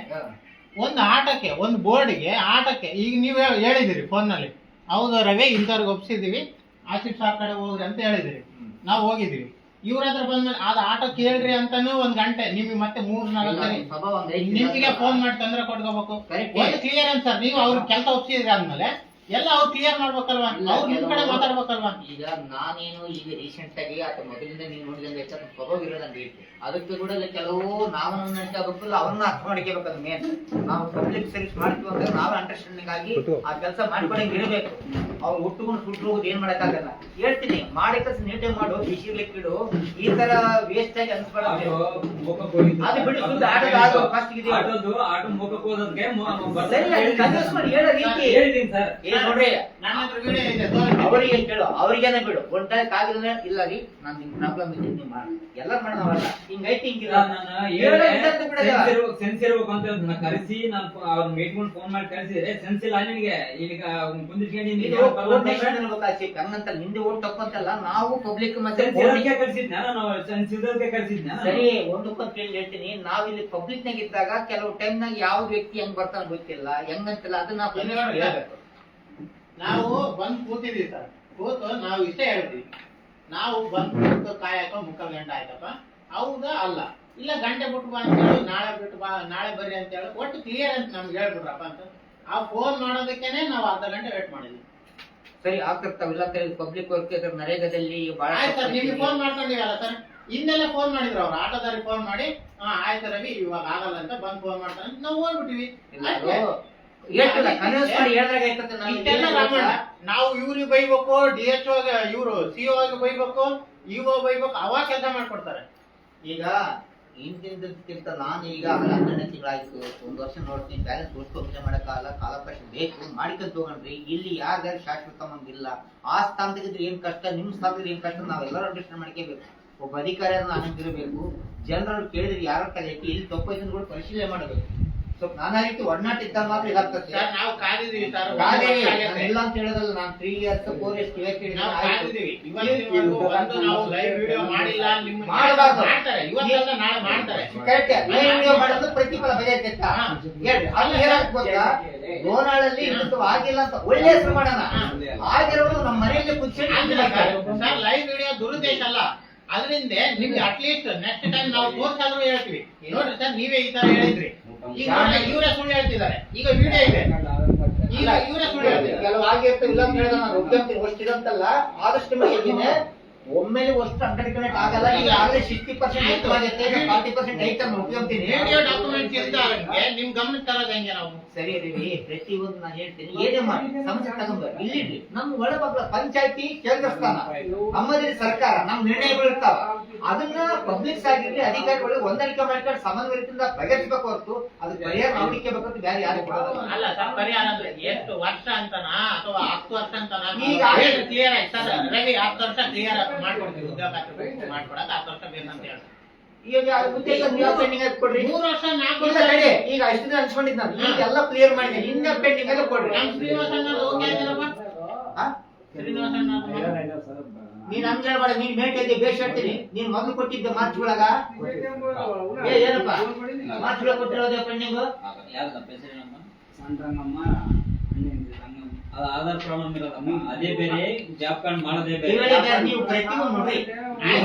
ಒಂದು ಆಟಕ್ಕೆ, ಒಂದು ಬೋರ್ಡ್ಗೆ ಆಟಕ್ಕೆ. ಈಗ ನೀವು ಹೇಳಿದಿರಿ ಫೋನ್ನಲ್ಲಿ, ಹೌದು ರವಿ ಇಂಥವ್ರಿಗೆ ಒಪ್ಸಿದೀವಿ, ಆಸಿಫ್ ಸಾರ್ ಕಡೆ ಹೋಗ್ರಿ ಅಂತ ಹೇಳಿದಿರಿ. ನಾವು ಹೋಗಿದ್ದೀವಿ. ಇವ್ರ ಹತ್ರ ಬಂದ್ಮೇಲೆ ಅದು ಆಟ ಕೇಳ್ರಿ ಅಂತಾನು 1 ಗಂಟೆ ನಿಮಗೆ ಮತ್ತೆ 3-4 ಸರಿ ನಿಮ್ಗೆ ಫೋನ್ ಮಾಡಿ ತೊಂದರೆ ಕೊಡ್ಕೋಬೇಕು. ಒಂದು ಕ್ಲಿಯರೆನ್ಸ್ ಸರ್, ನೀವು ಅವ್ರಿಗೆ ಕೆಲಸ ಒಪ್ಸಿದ್ರಿ ಆದ್ಮೇಲೆ ಎಲ್ಲ ಅವ್ರು ಕ್ಲಿಯರ್ ಮಾಡ್ಬೇಕಲ್ವಾ, ಅವ್ರು ನಿಮ್ ಕಡೆ ಮಾತಾಡ್ಬೇಕಲ್ವಾ. ಈಗ ನಾನೇನು ಈಗ ರೀಸೆಂಟ್ ಆಗಿ ಅಥವಾ ಮೊದಲಿಂದ ನೀವು ನೋಡಿದಂಗೆ ಸ್ವಭಾವ ಇರೋದಂಗೆ ಇತ್ತು. ಅದಕ್ಕೆ ಕೂಡ ಕೆಲವು ನಾವು ನೆನಪಾಗಬೇಕಲ್ಲ, ಅವ್ರನ್ನ ಅರ್ಥ ಮಾಡ್ಕೋಬೇಕದು ಮೇನ್. ನಾವು ಪಬ್ಲಿಕ್ ಸರ್ವಿಸ್ ಮಾಡ್ತೀವಿ ಅಂದ್ರೆ ನಾವೇ ಅಂಡರ್ಸ್ಟ್ಯಾಂಡಿಂಗ್ ಆಗಿ ಆ ಕೆಲಸ ಮಾಡ್ಕೊಳಂಗೆ ಇರಬೇಕು. ಅವ್ರು ಹುಟ್ಟುಕೊಂಡು ಸುಟ್ಟು ಹೋಗೋದು ಏನ್ ಮಾಡಕ್ಕಾಗಲ್ಲ. ಹೇಳ್ತೀನಿ ಮಾಡಿ ಕೆಲಸ ನೀಟಾಗಿ ಮಾಡು, ಬಿಸಿರ್ಲಿಕ್ಕೆ ಇಡು, ಈ ತರ ವೇಸ್ಟ್ ಆಗಿ ಅನ್ಸ್ಬಾರ್ದು. ಅದು ಬಿಟ್ಟು ಸುದ್ದಿ ಆಟದ ಆಡೋ ಫಸ್ಟ್ ಇದೆ ಆಟೋ ಮುಖಕ್ಕೆ ಹೋದಕ್ಕೆ ಸರಿ, ಅದು convince ಮಾಡಿ ಹೇಳೋ ರೀತಿ ಹೇಳಿದೀನಿ ಸರ್. ಏನ್ ನೋಡ್ರಿ, ನನ್ನ ಹತ್ರ ವಿಡಿಯೋ ಇದೆ, ತೋರಿಸ್ತೀನಿ. ಅವರಿಗೆ ಕೇಳು, ಅವ್ರಿಗೇನೆ ಬಿಡು. ಒಂದ್ ಟೈಮ್ ಕಾಗಿದ್ರೆ ಇಲ್ಲ ರೀ, ನಾನ್ ನಿಮ್ ಪ್ರಾಬ್ಲಮ್ ಇದೆ, ನೀವು ಮಾಡಿ ಎಲ್ಲ ಮಾಡೋಣವಲ್ಲ, ಹಿಂಗೈತಿ ಹಿಂಗಿಲ್ಲ ಸೆನ್ಸ್ ಇರ್ಬೇಕು ಅಂತ ಹೇಳಿ ಕರೆಸಿ ನಾನು ಅವ್ರ ಮೇಟ್ಕೊಂಡು ಫೋನ್ ಮಾಡಿ ಕರೆಸಿದ್ರೆ ಸೆನ್ಸ್ ಇಲ್ಲ ನಿನಗೆ. ಈಗ ಹಂಗಂತ ನಿಂದೆ ಓಟ್ ತಪ್ಪಂತಲ್ಲ, ನಾವು ಪಬ್ಲಿಕ್ ಮತ್ತೆ ಕಳ್ಸಿದ್ನ ನಾವು ಸೆನ್ಸ್ ಇದ್ದಕ್ಕೆ ಕಳ್ಸಿದ್ನ. ಸರಿ, ಒಂದಕ್ಕೊಂದು ಕೇಳಿ ಹೇಳ್ತೀನಿ. ನಾವ್ ಇಲ್ಲಿ ಪಬ್ಲಿಕ್ ನಾಗ ಇದ್ದಾಗ ಕೆಲವು ಟೈಮ್ ನಾಗ ಯಾವ ವ್ಯಕ್ತಿ ಹೆಂಗ್ ಬರ್ತಾನ ಗೊತ್ತಿಲ್ಲ, ಹೆಂಗಂತಿಲ್ಲ, ಅದನ್ನ ನಾವು ಹೇಳ್ಬೇಕು. ನಾವು ಬಂದ್ ಕೂತಿದೀವಿ ಸರ್, ಕೂತು ನಾವು ಇಷ್ಟೇ ಹೇಳ್ತೀವಿ, ನಾವು ಬಂದ್ ಕೂತು ಕಾಯಕ ಮುಕ್ಕಾಲ್ ಗಂಟೆ ಆಯ್ತಪ್ಪ, ಹೌದಾ ಅಲ್ಲ, ಇಲ್ಲ ಗಂಟೆ ಬಿಟ್ಟು ಬಾ ಅಂತ ಹೇಳಿ, ನಾಳೆ ಬಿಟ್ಟು ಬಾ, ನಾಳೆ ಬರ್ರಿ ಅಂತ ಹೇಳಿ ಒಟ್ಟು ಕ್ಲಿಯರ್ ಅಂತ ನಮ್ಗೆ ಹೇಳ್ಬಿಡ್ರಪ್ಪ ಅಂತ. ಆ ಫೋನ್ ಮಾಡೋದಕ್ಕೇನೆ ನಾವು ಅರ್ಧ ಗಂಟೆ ವೇಟ್ ಮಾಡಿದ್ವಿ. ಸರಿ, ಆಗ್ತಿರ್ತಾವಿಲ್ಲ ಪಬ್ಲಿಕ್ ವರ್ಕ್ ನರೇಗಾದಲ್ಲಿ ಬಹಳ. ಆಯ್ತು ಸರ್, ನಿಮ್ಗೆ ಫೋನ್ ಮಾಡ್ಕೊಂಡಿವಲ್ಲ ಸರ್, ಹಿಂದೆಲ್ಲ ಫೋನ್ ಮಾಡಿದ್ರು ಅವ್ರು, ಆಟೋದಾರಿಗೆ ಫೋನ್ ಮಾಡಿ ಆಯ್ತು ರವಿ ಇವಾಗ ಆಗಲ್ಲ ಅಂತ ಬಂದ್ ಫೋನ್ ಮಾಡ್ತಾರೆ, ನಾವು ಹೋಗ್ಬಿಟ್ಟಿವಿ. ನಾವು ಇವ್ರಿಗೆ ಬೈಬೇಕು, DHO ಇವ್ರು CO ಬೈಬೇಕು, ಇಒ ಬೈಬೇಕು, ಅವಾಗ ಕೆಲಸ ಮಾಡ್ಕೊಡ್ತಾರೆ. ಈಗ ಹಿಂದಿನದಕ್ಕಿಂತ ನಾನು ಈಗ 12 ತಿಂಗಳಾಯ್ತು, 1 ವರ್ಷ ನೋಡ್ತೀನಿ, ಬ್ಯಾಲೆನ್ಸ್ ಉಳಿಸ್ಕೊಂಡು ಮಾಡಕ್ಕಾಗಲ್ಲ, ಕಾಲಾವಕಾಶ ಬೇಕು, ಮಾಡ್ಕೊಂತ ಹೋಗಣ್ರಿ. ಇಲ್ಲಿ ಯಾರ್ಯಾರು ಶಾಶ್ವತ ಮಂದಿಲ್ಲ, ಆ ಸ್ಥಾನದಾಗಿದ್ರೆ ಏನ್ ಕಷ್ಟ, ನಿಮ್ ಸ್ಥಾನದಲ್ಲಿ ಏನ್ ಕಷ್ಟ ನಾವೆಲ್ಲರೂ ಅಂಡರ್ಸ್ಟ್ಯಾಂಡ್ ಮಾಡ್ಕೋಬೇಕು. ಒಬ್ಬ ಅಧಿಕಾರಿಯನ್ನ ಅನ್ನಂಗಿರಬೇಕು, ಜನರನ್ನು ಕೇಳಿದ್ರೆ ಯಾರ ಕಲೆ ಐತಿ, ಇಲ್ಲಿ ತಪ್ಪು ಇದನ್ನು ಕೂಡ ಪರಿಶೀಲನೆ ಮಾಡಬೇಕು. ಸ್ವಲ್ಪ ನಾನಾ ರೀತಿ ಒಡನಾಟ ಇದ್ದ ಮಾತ್ರ ಇದಾಗ್ತದೆ. ಸರ್ ನಾವು ಕಾದಿದೀವಿ ಸರ್, ಇಲ್ಲ ಅಂತ ಹೇಳೋದಲ್ಲ, ನಾನು 3 years 4 years ನಾವು ಕಾದಿದೀವಿ. ಇವತ್ತಿನವರೆಗೂ ಒಂದು ನಾವು ಲೈವ್ ವಿಡಿಯೋ ಮಾಡಿಲ್ಲ, ನಿಮ್ಮ ಮಾಡಬಾರ್ದು. ಮಾಡ್ತಾರೆ, ಇವತ್ತಲ್ಲ ನಾಳೆ ಮಾಡ್ತಾರೆ. ವಿಡಿಯೋ ಮಾಡೋದು ಪ್ರತಿಫಲ ಬೆಲೆ ಇರ್ತೈತಾ? ಹೇಳ್ರಿ, ಅಲ್ಲಿ ಏನಾಗ್ತದೆ ಗೊತ್ತಾ, ಗೋನಾಳಲ್ಲಿ ಇವತ್ತು ಆಗಿಲ್ಲ ಅಂತ ಒಳ್ಳೆ ಹೆಸರು ಮಾಡೋಣ, ಆಗಿರೋದು ನಮ್ಮ ಮನೆಯಲ್ಲೇ ಕೂತ್ಕೊಂಡು ಸರ್ ಲೈವ್ ವಿಡಿಯೋ ದುರುದ್ದೇಶ ಅಲ್ಲ, ಅದರಿಂದ ನಿಮ್ಗೆ ಅಟ್ಲೀಸ್ಟ್ ನೆಕ್ಸ್ಟ್ ಟೈಮ್ ನಾವು ತೋರ್ಸಾದ್ರೂ ಹೇಳ್ತೀವಿ, ನೋಡ್ರಿ ಸರ್ ನೀವೇ ಈ ತರ ಹೇಳಿದ್ರಿ, ಈಗ ಇವರೇ ಸುಳ್ಳು ಹೇಳ್ತಿದ್ದಾರೆ, ಈಗ ವಿಡಿಯೋ ಇದೆ, ಈಗ ಇವರೇ ಸುಳ್ಳು ಹೇಳ್ತಿದ್ದಾರೆ. ಕೆಲವು ಆಗಿರ್ತವೆ, ಇಲ್ಲ ಅಂತ ಹೇಳಿದ್ರೆ ನಾನು ಒಪ್ಕೊಂತೀನಿ, ಅಷ್ಟಿದಂತಲ್ಲ, ಆದಷ್ಟು ಮಟ್ಟಿಗೆ ಒಮ್ಮೆಲೆ ಅಷ್ಟು ಅಂಡರ್ಕನೆಕ್ಟ್ ಆಗಲ್ಲ. ಈಗ ಆಗಲೇ 60% ಆಗುತ್ತೆ, 40% ಐತೆ ನಾನು ಒಪ್ಕೊಂತೀನಿ. ವಿಡಿಯೋ ಡಾಕ್ಯುಮೆಂಟ್ ಇರ್ತಾರಂಗೆ ನಿಮ್ ಗಮನಕ್ಕೆ ತರೋದು ಹೆಂಗೆ ನಾವು? ಸರಿ ರೀ, ಪ್ರತಿಯೊಂದು ನಾನು ಹೇಳ್ತೀನಿ, ಏನೇ ಮಾಡಿ ಸಮಸ್ಯೆ ತಗೊಂಡ್ಬರ್ ಇಲ್ಲಿ ನಮ್ಮ ಒಳಬಗ್ಲ ಪಂಚಾಯತಿ ಕೇಂದ್ರ ಸ್ಥಾನ, ನಮ್ಮಲ್ಲಿ ಸರ್ಕಾರ, ನಮ್ ನಿರ್ಣಯಗಳು ಇರ್ತಾವ, ಅದನ್ನ ಪಬ್ಲಿಕ್ಸ್ ಆಗಿರ್ಲಿ ಅಧಿಕಾರಿಗಳು ಹೊಂದಾಣಿಕೆ ಮಾಡ್ಕೊಂಡು ಸಮನ್ವಯದಿಂದ ಬಗೆಹರಿಸಬೇಕು ಹೊರತು ಅದಕ್ಕೆ ಪರಿಹಾರ ನೋಡಿಕೆ ಬೇಕಂತ ಬೇರೆ ಯಾರು ಕೊಡೋದು ಅಲ್ಲ ಸರ್. ಪರಿಹಾರ ಅಂದ್ರೆ ಎಷ್ಟು ವರ್ಷ ಅಂತನಾ ಅಥವಾ 10 ವರ್ಷ ಅಂತನಾ? ಈಗ ಕ್ಲಿಯರ್ ಆಯ್ತು ಸರ್, ರವಿ 10 ವರ್ಷ ಕ್ಲಿಯರ್ ಮಾಡ್ಕೊಡ್ತೀವಿ, ಉದ್ಯೋಗ ಮಾಡ್ಕೊಡಕ್ 10 ವರ್ಷ ಬೇಕಂತ ಹೇಳ್ತಾರೆ. ಈಗ ಉದ್ಯೋಗ ನೀವು ಪೆಂಡಿಂಗ್ ಆಗಿ ಕೊಡ್ರಿ, 3 ವರ್ಷ 4 ಇಲ್ಲ ವರ್ಷ ನಡಿ, ಈಗ ಅಷ್ಟು ದಿನ ಅನ್ಸ್ಕೊಂಡಿದ್ ನಾನು, ಈಗ ಎಲ್ಲ ಕ್ಲಿಯರ್ ಮಾಡಿದ್ದೀನಿ, ಇನ್ನ ಪೆಂಡಿಂಗ್ ಆಗಿ ಕೊಡ್ರಿ. ನಮ್ ಶ್ರೀನಿವಾಸಣ್ಣ ಓಕೆ ಆಗಿರಪ್ಪ, ಶ್ರೀನಿವಾಸಣ್ಣ ನೀನ್ ಹಂಗ ಹೇಳ್ಬೇಡ, ನೀನ್ ಮೇಟ್ ಇದ್ದೆ ಬೇಷ್ ಹೇಳ್ತೀನಿ, ನೀನ್ ಮೊದಲು ಕೊಟ್ಟಿದ್ದೆ ಮಾರ್ಚ್ಗಳಾಗ ಏನಪ್ಪ ಮಾರ್ಚ್ಗಳ ಕೊಟ್ಟಿರೋದೇ ಪೆಂಡಿಂಗ್. ಆಧಾರ್ ಪ್ರಾಬ್ಲಮ್ ಇರೋದಮ್ಮ, ಅದೇ ಬೇರೆ, ಜಾಬ್ ಕಾರ್ಡ್ ಮಾಡೋದೇ ಬೇರೆ. ನೀವು ಪ್ರತಿಯೊಂದು ನೋಡ್ರಿ,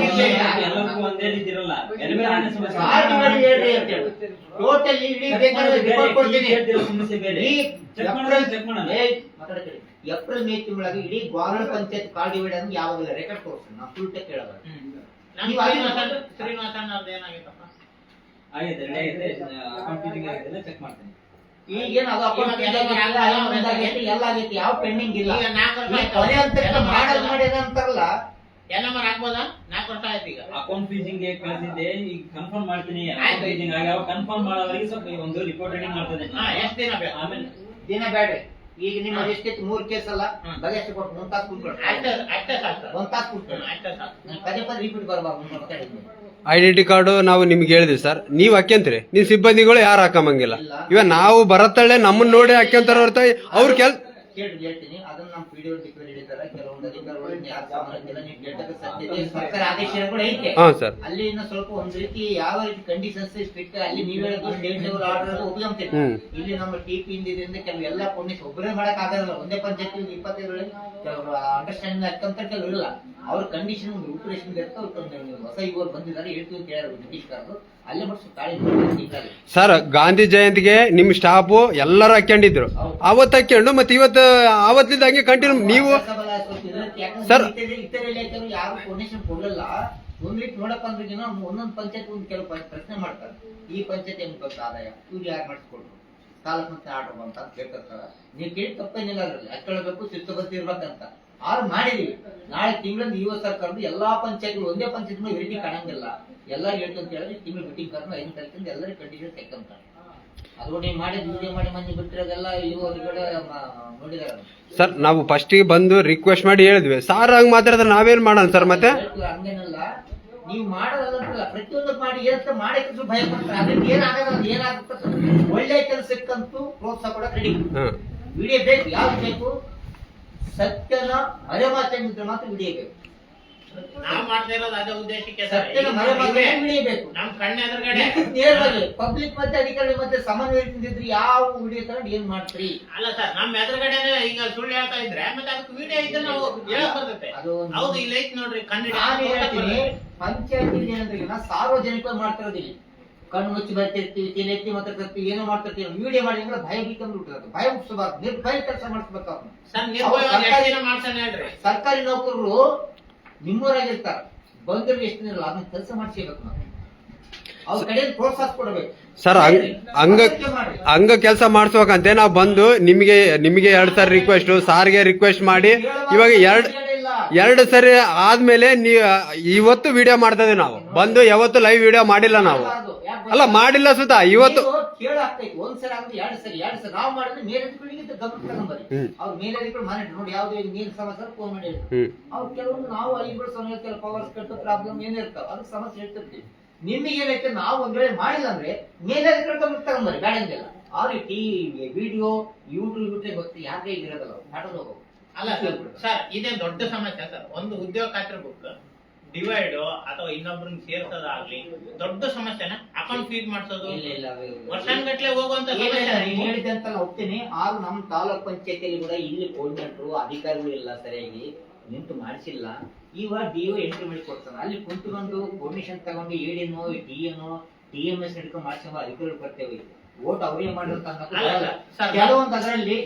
ಎಲ್ಲರಿಗೂ ಒಂದೇ ರೀತಿ ಇರಲ್ಲ, ಬೇರೆ ಬೇರೆ ಸಮಸ್ಯೆ. ಟೋಟಲಿ ಇಡೀ ಬೇಕಾದ್ರೆ ರಿಪೋರ್ಟ್ ಕೊಡ್ತೀನಿ. ಸಮಸ್ಯೆ ಬೇರೆ, ಚೆಕ್ ಮಾಡೋಣ. ಏಪ್ರಿಲ್ ಮೇ ತಿಂಗಳಾಗ ಇಡೀ ಗ್ವಾಲ್ವಾಡ ಪಂಚಾಯತ್ ಕಾರ್ಡ್ ಡಿವೈಡ್ ಅಂದ್ರೆ ಯಾವಾಗಲ್ಲ ರೆಕಾರ್ಡ್ ತೋರಿಸ್ತೀನಿ, ನಾವು ಫುಲ್ ಟೆಕ್ ಹೇಳೋದು. ಶ್ರೀನಿವಾಸಣ್ಣ ಅವ್ರದ್ದು ಏನಾಗಿತ್ತಪ್ಪ? ಆಗಿದೆ, ರೆಡಿ ಆಗಿದೆ, ಅಕೌಂಟ್ ಆಗಿದೆ, ಚೆಕ್ ಮಾಡ್ತೀನಿ. ಈಗೇನು ಅದು ಅಕೌಂಟ್ ಎಲ್ಲ ಆಗೈತಿ, ಯಾವ ಪೆಂಡಿಂಗ್ ಇಲ್ಲ. ಈಗ 4 ವರ್ಷ ಆಯ್ತು. ಕೊನೆ ಅಂತ ಮಾಡೋದು ಮಾಡಿದ ಅಂತಾರಲ್ಲ, NMR ಹಾಕ್ಬೋದಾ? 4 ವರ್ಷ ಆಯ್ತು. ಈಗ ಅಕೌಂಟ್ ಫೀಸಿಂಗ್ ಕಳಿಸಿದ್ದೆ, ಈಗ ಕನ್ಫರ್ಮ್ ಮಾಡ್ತೀನಿ. ಅಕೌಂಟ್ ಫೀಸಿಂಗ್ ಆಗ್ಯಾವ, ಕನ್ಫರ್ಮ್ ಮಾಡೋವರೆಗೆ ಸ್ವಲ್ಪ ಒಂದು ರಿಪೋರ್ಟ್ ರೆಡಿ ಮಾಡ್ತೇನೆ. ಎಷ್ಟು ದಿನ ಬೇಕು? ಆಮೇಲೆ ದಿನ ಬೇಡ. ಈಗ ನಿಮ್ಮ ಎಷ್ಟೈತಿ 3 ಕೇಸ್ ಅಲ್ಲ, ಬಗೆಹರಿಸಿ ಕೊಟ್ಟು 1 ತಾಸು ಕೂತ್ಕೊಳ್ಳಿ, ಅಷ್ಟೇ ಸಾಕು ಸರ್, 1 ತಾಸು ಕೂತ್ಕೊಳ್ಳಿ, ಅಷ್ಟೇ ಸಾಕು. ಪದೇ ಪದೇ ರಿಪೀಟ್ ಬರಬಾರ್ದು. ಐಡೆಂಟಿ ಕಾರ್ಡು ನಾವು ನಿಮ್ಗೆ ಹೇಳಿದ್ವಿ ಸರ್, ನೀವ್ ಹಾಕ್ಯಂತೀರಿ, ನಿಮ್ ಸಿಬ್ಬಂದಿಗಳು ಯಾರು ಹಾಕಂಗಿಲ್ಲ. ಇವಾಗ ನಾವು ಬರತ್ತಳ್ಳೆ ನಮ್ಮನ್ನ ನೋಡಿ ಹಾಕ್ಯಂತಾರ ಹೊರತ ಅವ್ರ ಕೇಳಿ ಹೇಳ್ತೀನಿ, ಅದನ್ನ ನಮ್ಮ ವಿಡಿಯೋ ಡಿಕ್ಲೇರ್ ಹಿಡಿತಾರೆ. ಕೆಲವೊಂದು ಅಧಿಕಾರಿಗಳು ಯಾರು ಸಾಮಾನ್ಯ ನೀವು ಕೇಳ್ತಕ್ಕ ಸತ್ಯತೆ ಸರ್ಕಾರ ಆದೇಶಗಳು ಐತೆ. ಸರ್ ಅಲ್ಲಿ ಇನ್ನು ಸ್ವಲ್ಪ ಒಂದ್ ರೀತಿ ಯಾವ ರೀತಿ ಕಂಡೀಷನ್ಸ್ ಸ್ಟ್ರಿಕ್ಟ್, ಅಲ್ಲಿ ನೀವು ಹೇಳೋದು ಸ್ಟೇಟ್ ಲೆವೆಲ್ ಆರ್ಡರ್ ಒಪ್ಕೊಂತೀವಿ. ಇಲ್ಲಿ ನಮ್ಮ TP ಇಂದಿಂದ ಕೆಲವು ಎಲ್ಲ ಪೊಲೀಸ್ ಒಬ್ಬರೇ ಮಾಡಕ್ ಆಗಲ್ಲ, ಒಂದೇ ಪಂಚಾಯತ್ 25 ಕೆಲವರು ಅಂಡರ್ಸ್ಟ್ಯಾಂಡಿಂಗ್ ಆಗ್ತಂತ ಕೆಲವು ಇಲ್ಲ. ಅವ್ರ ಕಂಡೀಷನ್ ಒಂದು ರೂಪರೇಷನ್ ಇರುತ್ತೆ. ಅವ್ರು ಹೊಸ ಇವರು ಬಂದಿದ್ದಾರೆ ಹೇಳ್ತೀವಿ ಅಂತ ಹೇಳಿದ್ರು ಬ್ರಿಟಿಷ್ಕಾರರು, ಅಲ್ಲೇ ಬಿಟ್ಟು ತಾಳಿ ತಿಂಗಳಲ್ಲಿ. ಸರ್ ಗಾಂಧಿ ಜಯಂತಿಗೆ ನಿಮ್ ಸ್ಟಾಫು ಎಲ್ಲರೂ ಹಾಕೊಂಡಿದ್ರು, ಅವತ್ತು ಹಾಕೊಂಡು ಮತ್ತೆ ಇವತ್ತು ಅವತ್ತಿಂದ ಹಂಗೆ ಕಂಟಿನ್ಯೂ ನೀವು ಸರ್ ಇತರ ಇಲಾಖೆಯವರು ಯಾರು ಡೊನೇಷನ್ ಕೊಡಲ್ಲ. ಒಂದ್ ರೀತಿ ನೋಡಪ್ಪ ಅಂದ್ರೆ ಒಂದೊಂದು ಪಂಚಾಯತ್ ಒಂದು ಕೆಲವು ಪ್ರಶ್ನೆ ಮಾಡ್ತಾರೆ, ಈ ಪಂಚಾಯತ್ ಹೆಂಗ್ ಬಂತ ಆದಾಯ, ಇವ್ರು ಯಾರು ಮಾಡಿಸ್ಕೊಡ್ರು, ತಾಲೂಕ್ ಮತ್ತೆ ಆರ್ಡರ್ ಬಂತ ಅಂತ ಕೇಳ್ತಿರ್ತಾರ. ನೀವು ಕೇಳಿ ತಪ್ಪೇನಿಲ್ಲ ಅದ್ರಲ್ಲಿ, ಅಷ್ಟೊಳಬೇಕು ಶಿಸ್ತುಬದ್ಧ ಇರ್ಬೇಕಂತ. ಆರು ಮಾಡಿದೀವಿ. ನಾಳೆ ತಿಂಗಳಿಂದ ಯುವ ಸರ್ಕಾರದ ಎಲ್ಲಾ ಪಂಚಾಯತ್ಗಳು ಒಂದೇ ಪಂಚಾಯತ್ ವೆರೈಟಿ ಕಾಣಂಗಿಲ್ಲ, ಎಲ್ಲ ಹೇಳ್ತು ಅಂತ ಹೇಳಿದ್ರೆ ತಿಂಗಳು ಮೀಟಿಂಗ್ ಕರ್ಕೊಂಡು 5 ತಾರೀಕಿಂದ ಎಲ್ಲರೂ ಕಂಟಿನ್ಯೂ ತೆಕ್ಕಂತಾರೆ. ಅದು ನೀವು ಮಾಡಿ ವಿಡಿಯೋ ಮಾಡಿ ಮಂದಿ ಬಿಟ್ಟಿರೋದೆಲ್ಲ ಯುವಕರುಗಳ ನೋಡಿದಾರೆ. ಸರ್ ನಾವು ಫಸ್ಟಿಗೆ ಬಂದು ರಿಕ್ವೆಸ್ಟ್ ಮಾಡಿ ಹೇಳಿದ್ವಿ, ಸಾರ್ ಹಂಗ್ ಮಾತಾಡಿದ್ರೆ ನಾವೇನ್ ಮಾಡೋಣ ಸರ್ ಮತ್ತೆ? ಹಂಗೇನಲ್ಲ, ನೀವು ಮಾಡೋದಲ್ಲ ಪ್ರತಿಯೊಂದು ಮಾಡಿ ಏನಂತ ಮಾಡಕ್ಕೆ ಭಯ ಪಡ್ತಾರೆ. ಅದಕ್ಕೆ ಏನಾಗಲ್ಲ, ಏನಾಗುತ್ತೆ ಒಳ್ಳೆ ಕೆಲಸಕ್ಕಂತೂ ಪ್ರೋತ್ಸಾಹ ಕೊಡಕ್ ರೆಡಿ. ವಿಡಿಯೋ ಬೇಕು, ಯಾವ್ದು ಬೇಕು? ಸತ್ಯನ ಮರೆಮಾಚಂಗಿದ್ರೆ ಮಾತ್ರ ವಿಡಿಯೋ ಬೇಕು. ನಾವ್ ಮಾಡ್ತಾ ಇರೋದು ಅದೇ ಉದ್ದೇಶಕ್ಕೆ ಸರ್. ಸತ್ಯನ ಮರೆಮಾಚಂಗಿದ್ರೆ ವಿಡಿಯೋ ಬೇಕು. ನಮ್ ಕಣ್ಣ ಎದುರುಗಡೆ ನೇರವಾಗಿ ಪಬ್ಲಿಕ್ ಮತ್ತೆ ಅಧಿಕಾರಿ ಮತ್ತೆ ಸಮನ್ವಯದಿಂದಿದ್ರೆ ಯಾವ ವಿಡಿಯೋ ತಗೊಂಡು ಏನ್ ಮಾಡ್ತೀರಿ? ಅಲ್ಲ ಸರ್, ನಮ್ ಎದುರುಗಡೆನೆ ಈಗ ಸುಳ್ಳು ಹೇಳ್ತಾ ಇದ್ರೆ ಮತ್ತೆ ಅದಕ್ಕೆ ವಿಡಿಯೋ ಇದ್ರೆ ನಾವು ಹೇಳಕ್ ಬರ್ತೈತೆ. ಹೌದು, ಇಲ್ಲ ಐತ್ ನೋಡ್ರಿ ಕನ್ನಡ. ಪಂಚಾಯತಿ ಏನಂದ್ರೆ ಸಾರ್ವಜನಿಕವಾಗಿ ಮಾಡ್ತಿರೋದಿಲ್ಲ, ಕಣ್ಣು ಮುಚ್ಚಿ ಬರ್ತಿರ್ತೀವಿ, ತಿನ್ನೆತ್ತಿ ಮಾತಾಡ್ತಿರ್ತೀವಿ, ಏನೋ ಮಾಡ್ತಿರ್ತೀವಿ. ವಿಡಿಯೋ ಮಾಡಿ ಅಂದ್ರೆ ಭಯ ಬಿಕ್ಕಂದ್ರೆ ಬಿಟ್ಟಿರೋದು, ಭಯ ಮುಗಿಸಬಾರ್ದು, ನಿರ್ಭಯ ಕೆಲಸ ಮಾಡಿಸ್ಬೇಕು ಅವ್ರನ್ನ. ಸರ್ಕಾರಿ ನೌಕರರು ನಿಮ್ಮೂರಾಗಿರ್ತಾರ, ಬಂದ್ರೆ ಎಷ್ಟು ಇರಲ್ಲ, ಅದನ್ನ ಕೆಲಸ ಮಾಡಿಸ್ಬೇಕು ನಾವು. ಅವ್ರ ಕಡೆ ಪ್ರೋತ್ಸಾಹ ಕೊಡಬೇಕು ಸರ್. ಹಂಗ ಕೆಲಸ ಮಾಡಿಸ್ಬೇಕಂತೆ ನಾವು ಬಂದು ನಿಮಗೆ 2 ಸಾರಿ ರಿಕ್ವೆಸ್ಟ್, ಸಾರ್ಗೆ ರಿಕ್ವೆಸ್ಟ್ ಮಾಡಿ ಇವಾಗ 2 ಸರಿ ಆದ್ಮೇಲೆ ಇವತ್ತು ವಿಡಿಯೋ ಮಾಡ್ತಾ ಇದೀವಿ. ನಾವು ಬಂದು ಯಾವತ್ತು ಲೈವ್ ವಿಡಿಯೋ ಮಾಡಿಲ್ಲ ನಾವು. ಅಲ್ಲ ಮಾಡಿಲ್ಲ ಸುತ್ತ ಇವತ್ತು ಕೇಳಾಗ್ತೈತಿ. ಒಂದ್ಸಲ ಅಂದ್ರೆ 2 ಸರಿ ನಾವು ಮಾಡಿದ್ರೆ ಮೇಲಧಿಕಾರಿಗೆ ಗಮನ ತಗೊಂಬರಿ. ಅವ್ರ ಮೇಲಧಿಕಾರಿ ಮಾನಿಟರ್ ನೋಡಿ ಯಾವ್ದು ನೀರ್ ಸಮಸ್ಯೆ ಫೋನ್ ಮಾಡಿ ಅವ್ರು ಕೆಲವೊಂದು ನಾವು ಐದು ಸಮಯ ಕೆಲವು ಪವರ್ಸ್ ಕಟ್ಟು ಪ್ರಾಬ್ಲಮ್ ಏನಿರ್ತಾವ ಅದಕ್ಕೆ ಸಮಸ್ಯೆ ಹೇಳ್ತಿರ್ತೀವಿ. ನಿಮಗೆ ಏನೈತೆ ನಾವು ಒಂದ್ ವೇಳೆ ಮಾಡಿಲ್ಲ ಅಂದ್ರೆ ಮೇಲಧಿಕಾರಿ ಗಮನ ತಗೊಂಬರಿ, ಬೇಡಂಗಿಲ್ಲ. ಅವ್ರಿಗೆ ಟಿವಿ ವಿಡಿಯೋ ಯೂಟ್ಯೂಬ್ ಗೊತ್ತು ಯಾಕೆ ಇರೋದಲ್ಲ, ಆಟೋದು ಹೋಗೋ. ಅಲ್ಲ ಸರ್, ಇದೇ ದೊಡ್ಡ ಸಮಸ್ಯೆ ಸರ್. ಒಂದು ಉದ್ಯೋಗ ಖಾತ್ರಿ ಬುಕ್ ಡಿವೈಡ್ ಅಥವಾ ಇನ್ನೊಬ್ರನ್ನ ಸೇರ್ಸೋದಾಗ್ಲಿ ದೊಡ್ಡ ಸಮಸ್ಯೆನ. ಅಕೌಂಟ್ ಫೀಡ್ ಮಾಡಿಸೋದು ವರ್ಷಾನ್ಗಟ್ಲೆ ಹೋಗುವಂತ ಹೇಳಿದೆ ಅಂತ ಹೋಗ್ತೀನಿ. ಆದ್ರೂ ನಮ್ ತಾಲೂಕ್ ಪಂಚಾಯತಿಯಲ್ಲಿ ಕೂಡ ಇಲ್ಲಿ ಕೋರ್ಡಿನೇಟರ್ ಅಧಿಕಾರಿಗಳು ಇಲ್ಲ ಸರಿಯಾಗಿ ನಿಂತು ಮಾಡಿಸಿಲ್ಲ. ಇವಾಗ ಡಿಒ ಎಂಟ್ರಿ ಮಾಡಿ ಕೊಡ್ತಾನೆ, ಅಲ್ಲಿ ಕುಂತ್ಕೊಂಡು ಪರ್ಮಿಷನ್ ತಗೊಂಡು ಎಡಿನೋ ಡಿಎನೋ ಟಿಎಂಎಸ್ ಹಿಡ್ಕೊಂಡು ಮಾಡಿಸೋ ಅಧಿಕಾರಿಗಳು ಬರ್ತೇವೆ. ಓಟ್ ಅವರೇ ಮಾಡಿರ್ತಾರ ಕೆಲವೊಂದು. ಅದರಲ್ಲಿ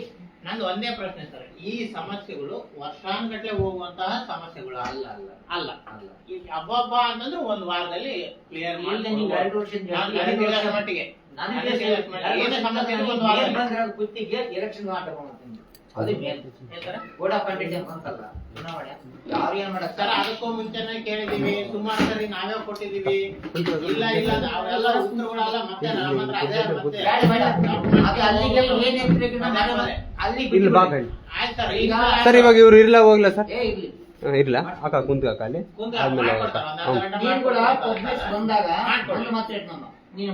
ನಂದು ಒಂದೇ ಪ್ರಶ್ನೆ ಸರ್, ಈ ಸಮಸ್ಯೆಗಳು ವರ್ಷಾನ್ಗಟ್ಲೆ ಹೋಗುವಂತಹ ಸಮಸ್ಯೆಗಳು ಅಲ್ಲ ಅಲ್ಲ ಅಲ್ಲ ಅಲ್ಲ ಈಗ ಹಬ್ಬ ಅಂತಂದ್ರೆ ಒಂದ್ ವಾರದಲ್ಲಿ ಕ್ಲಿಯರ್ ಮಾಡಿ 2 ವರ್ಷದ ಮಟ್ಟಿಗೆ ಕುತ್ತಿಗೆ ಎಲೆಕ್ಷನ್ ಆಟ ಅದು ಮೇನ್ ಬೋರ್ಡ್ ಆಫ್ ಕಂಡಕ್ಟ್ ಅಂತಲ್ಲ ಚುನಾವಣೆ. ಯಾರು ಏನ್ ಸರ್ ಅದಕ್ಕೂ ಮುಂಚೆನೆ ಕೇಳಿದೀವಿ, ಸುಮಾರು ಸರಿ ನಾವೇ ಕೊಟ್ಟಿದೀವಿ. ಇಲ್ಲ ಇಲ್ಲ ಅವೆಲ್ಲ ಉತ್ತರಗಳೆಲ್ಲ ಮತ್ತೆ ನಮ್ಮ ಹತ್ರ ಅದೇ ಮತ್ತೆ ಸರ್ ಇವಾಗ ಇವ್ರು ಇರ್ಲಾ ಹೋಗ್ಲಾ ಸರ್? ಇರ್ಲಾ ಅಕ್ಕ ಕುಂತ ಅಲ್ಲಿ ಆದ್ಮೇಲೆ ಬಂದಾಗ ನೀನು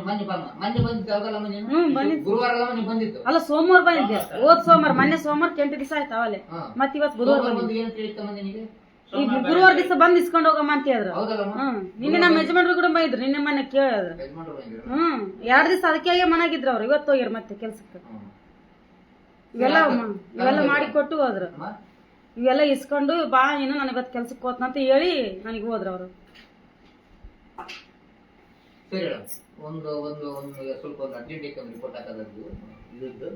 ಗುರುವಾರ ಬಂದಿತ್ತು ಅಲ್ಲ ಸೋಮವಾರ ಬಂದಿದ್ದೆ, ಹೋದ್ ಸೋಮವಾರ, ಮೊನ್ನೆ ಸೋಮವಾರ 8 ದಿವಸ ಆಯ್ತು ಅವಲೆ. ಮತ್ ಇವತ್ತು ಗುರುವಾರ ಈಗ ಗುರುವಾರ ದಿವಸ ಬಂದ್ ಇಸ್ಕೊಂಡ್ ಹೋಗಮ್ಮ ಅಂತ ಹೇಳಿದ್ರು. ನಿನ್ನೆ ನಮ್ಮ ಯಜಮಾನ್ರು ಕೂಡ ಬಂದಿದ್ರು, ನಿನ್ನೆ ಮೊನ್ನೆ ಕೇಳಿದ್ರು. 2 ದಿವಸ ಅದಕ್ಕೆ ಮನಾಗಿದ್ರು ಅವ್ರು. ಇವತ್ತು ಹೋಗ್ಯಾರ ಮತ್ತೆ ಕೆಲ್ಸಕ್ಕೆ. ಇವೆಲ್ಲ ಮಾಡಿ ಕೊಟ್ಟು ಹೋದ್ರು. ಇವೆಲ್ಲ ಇಸ್ಕೊಂಡು ಬಾ ನೀನು ನಾನು ಇವತ್ತು ಕೆಲ್ಸಕ್ಕೆ ಹೋತ್ನಂತ ಹೇಳಿ ನನಗೆ ಹೋದ್ರು ಅವರು. ಒಂದು ಒಂದು ಒಂದು ಸ್ವಲ್ಪ ಒಂದು ಅರ್ಜೆಂಟ್ ರಿಪೋರ್ಟ್ ಹಾಕೋದು ಇದ್ದು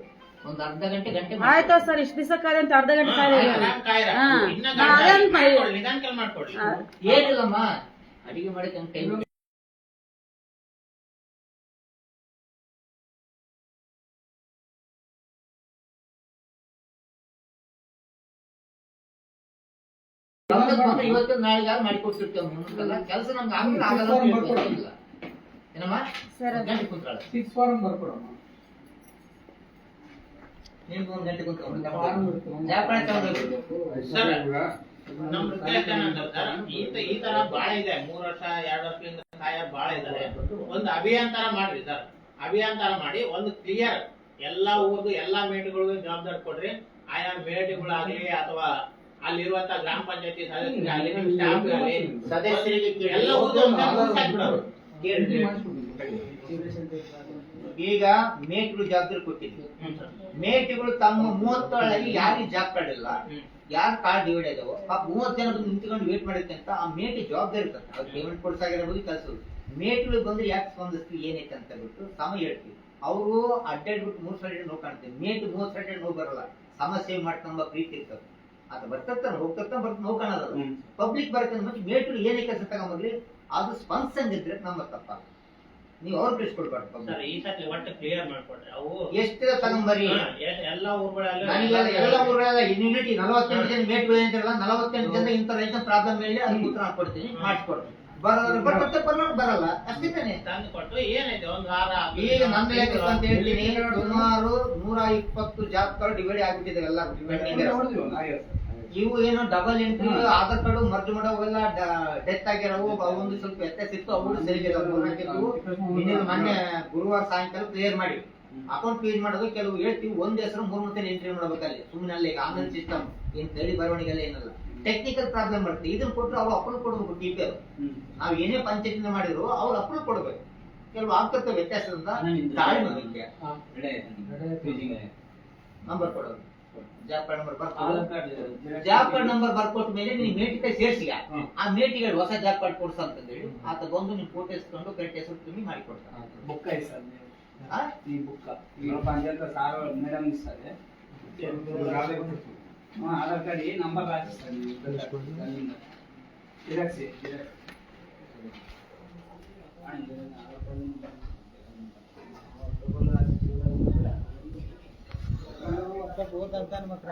ಒಂದು ಅರ್ಧ ಗಂಟೆ ಆಯ್ತಾ ಸರ್? ಇಷ್ಟು ದಿವಸ ಕಾಯ್ದೆ ಅಂತ ಅರ್ಧ ಗಂಟೆ ಏನಿಲ್ಲಮ್ಮ, ಅಡಿಗೆ ಮಾಡಕ್ಕೆ ಟೈಮ್ ಇವತ್ತು ನಾಳೆಗೆ ಮಾಡಿ ಕೊಡ್ತಿರ್ತೇವೆ. ಕೆಲಸ ನಮ್ಗೆ ಆಗಲ್ಲ ಏನಮ್ಮ ಗಂಟೆ ಕುಂತ್ರಾಳ 6 ಫಾರಂ ಬರ್ಕೊಡಮ್ಮ. ನೀವು 1 ಗಂಟೆ ಕುಂತ್ಕೊಂಡು ಈ ತರ ಬಾಳ ಇದೆ. 3 ವರ್ಷ 2 ವರ್ಷದಿಂದ ಬಾಳ ಇದ್ದಾರೆ. ಒಂದು ಅಭಿಯಾನ ತರ ಮಾಡ್ರಿ ಸರ್. ಅಭಿಯಾನ ತರ ಮಾಡಿ ಒಂದು ಕ್ಲಿಯರ್ ಎಲ್ಲಾ ಊರ್ದು ಎಲ್ಲಾ ಮೇಟುಗಳಿಗೂ ಜವಾಬ್ದಾರಿ ಕೊಡ್ರಿ. ಆಯಾ ಮೇಟುಗಳಾಗ್ಲಿ ಅಥವಾ ಅಲ್ಲಿರುವಂತ ಗ್ರಾಮ ಪಂಚಾಯತಿ ಸದಸ್ಯರಿಗೆ ಎಲ್ಲ ಈಗ ಮೇಟ್ರು ಜವಾಬ್ದಾರಿ ಕೊಟ್ಟಿದ್ವಿ. ಮೇಟಿಗಳು ತಮ್ಮ 37 ಯಾರಿಗೆ ಜಾಬ್ ಕಾರ್ಡ್ ಇಲ್ಲ, ಯಾರು ಕಾರ್ಡ್ ಡಿವೈಡ್ ಇದಾವೋ ಆ 30 ಜನ ಬಂದು ನಿಂತ್ಕೊಂಡು ವೇಟ್ ಮಾಡಿದ್ದೆ ಅಂತ ಆ ಮೇಟಿ ಜವಾಬ್ದಾರಿ ಇರ್ತದೆ. ಅವ್ರು ಪೇಮೆಂಟ್ ಕೊಡ್ಸಾಗಿರ್ಬೋದು, ಕಳ್ಸೋದು. ಮೇಟಿಗಳು ಬಂದ್ರೆ ಯಾಕೆ ಸ್ಪಂದಿಸ್ತೀವಿ ಏನೈತೆ ಅಂತ ಬಿಟ್ಟು ಸಮಯ ಹೇಳ್ತೀವಿ. ಅವರು ಅಡ್ಡಾಡ್ಬಿಟ್ಟು 3 ಸೈಡ್ ನೋವು ಕಾಣ್ತೀವಿ. ಮೇಟಿ 30 ಸೈಡ್ ನೋವು ಬರಲ್ಲ, ಸಮಸ್ಯೆ ಮಾಡ್ಕೊಂಬ ಪ್ರೀತಿ ಇರ್ತದೆ. ಅದು ಬರ್ತಾನೆ ಹೋಗ್ತಾನೆ ಬರ್ತ ನೋವು ಕಾಣೋದಲ್ಲ. ಪಬ್ಲಿಕ್ ಬರ್ತದೆ ಮತ್ತೆ ಮೇಟಿಗಳು ಏನೇ ಕೆಲಸ ತಗೊಂಬರ್ಲಿ ಅದು ಸ್ಪಂದಿಸಂಗಿದ್ರೆ ನಮ್ಮ ತಪ್ಪ. ನೀವು ಅವ್ರು ಬಿಡಿಸ್ಕೊಡ್ಬಾರ್ದು. ಸರ್ ಈ ಸತಿ ಒಟ್ಟು ಕ್ಲಿಯರ್ ಮಾಡ್ಕೊಡ್ರಿ. ಅವು ಎಷ್ಟು ತಗೊಂಬರಿ ಎಲ್ಲ ಊರುಗಳಲ್ಲಿ ನನಗೆಲ್ಲ ಎಲ್ಲ ಊರಲ್ಲ ಯೂನಿಟಿ 48 ಜನ ಮೇಟ್ಗಳು ಅಂತಿರಲ್ಲ, 48 ಜನ ಇಂಥ ರೈತ ಪ್ರಾಬ್ಲಮ್ ಹೇಳಿ ಅದಕ್ಕೆ ಉತ್ತರ ಕೊಡ್ತೀನಿ, ಮಾಡಿಸ್ಕೊಡ್ತೀನಿ. ಬರೋರು ಬರ್ತಾರೆ, ಬರೋರು ಬರಲ್ಲ, ಅಷ್ಟೇ ತಾನೆ. ತಂದು ಕೊಟ್ಟು ಏನೈತೆ ಒಂದು ವಾರ ಈಗ ನಮ್ಮ ಲೆಕ್ಕ ಅಂತ ಹೇಳ್ತೀನಿ, ಸುಮಾರು 120 ಜಾಬ್ ಕಾರ್ಡ್ ಡಿವೈಡ್ ಆಗ್ಬಿಟ್ಟಿದೆ ಎಲ್ಲ ಪೆಂಡಿಂಗ್. ಇವು ಏನು double entry Aadhaar card merge ಮಾಡೋವೆಲ್ಲ ಡೆತ್ ಆಗಿರೋವು ಒಂದು ಸ್ವಲ್ಪ ವ್ಯತ್ಯಾಸ ಇತ್ತು, ಅವು ಸರಿಗೆ ಮೊನ್ನೆ ಗುರುವಾರ ಸಾಯಂಕಾಲ ಕ್ಲಿಯರ್ ಮಾಡಿ ಅಕೌಂಟ್ ಫೀಸ್ ಮಾಡೋದು. ಕೆಲವು ಹೇಳ್ತೀವಿ ಒಂದ್ ಹೆಸರು 3 ಸಲ ಎಂಟ್ರಿ ಮಾಡ್ಬೇಕಲ್ಲಿ, ಸುಮ್ಮನೆ ಅಲ್ಲಿ ಆನ್ಲೈನ್ ಸಿಸ್ಟಮ್ ಏನ್ ಕೈಲಿ ಬರವಣಿಗೆಲ್ಲ ಏನಲ್ಲ, ಟೆಕ್ನಿಕಲ್ ಪ್ರಾಬ್ಲಮ್ ಬರುತ್ತೆ. ಇದನ್ನ ಕೊಟ್ಟರೆ ಅವ್ರು ಅಪ್ರೂವ್ ಕೊಡ್ಬೇಕು. ಟಿಪಿ ನಾವ್ ಏನೇ ಪಂಚಾಯತ್ ಮಾಡಿದ್ರು ಅವ್ರು ಅಪ್ರೂವ್ ಕೊಡ್ಬೇಕು. ಕೆಲವು ಆಗ್ತಕ್ಕ ವ್ಯತ್ಯಾಸದಿಂದ ತಾಳ್ಮೆ ಮುಖ್ಯ. ನಂಬರ್ ಕೊಡೋದು, job card number job card number ಬರ್ಕೊಟ್ಟ ಮೇಲೆ ನೀವು ಮೇಟಿಗೆ ಸೇರ್ಸಿಗ ಆ ಮೇಟಿಗೆ ಹೊಸ ಜಾಬ್ ಕಾರ್ಡ್ ಕೊಡ್ಸ ಅಂತಂದೇಳಿ ಆತ ಬಂದು ನೀವು ಫೋಟೋ ಇಸ್ಕೊಂಡು ಕರೆಕ್ಟ್ ಹೆಸರು ತುಂಬಿ ಮಾಡಿ ಕೊಡ್ತಾರೆ. ಬುಕ್ ಐತೆ ಸರ್ ಈ ಬುಕ್ ಪಂಚಾಯತ್ ಸಾರು ಮೇಡಮ್ ಇರ್ತಾರೆ. ಆಧಾರ್ ಕಾರ್ಡ್ ಈ ನಂಬರ್ ರಾಜಿಸ್ತಾರೆ ಹೋದಂತ ಮಾತ್ರ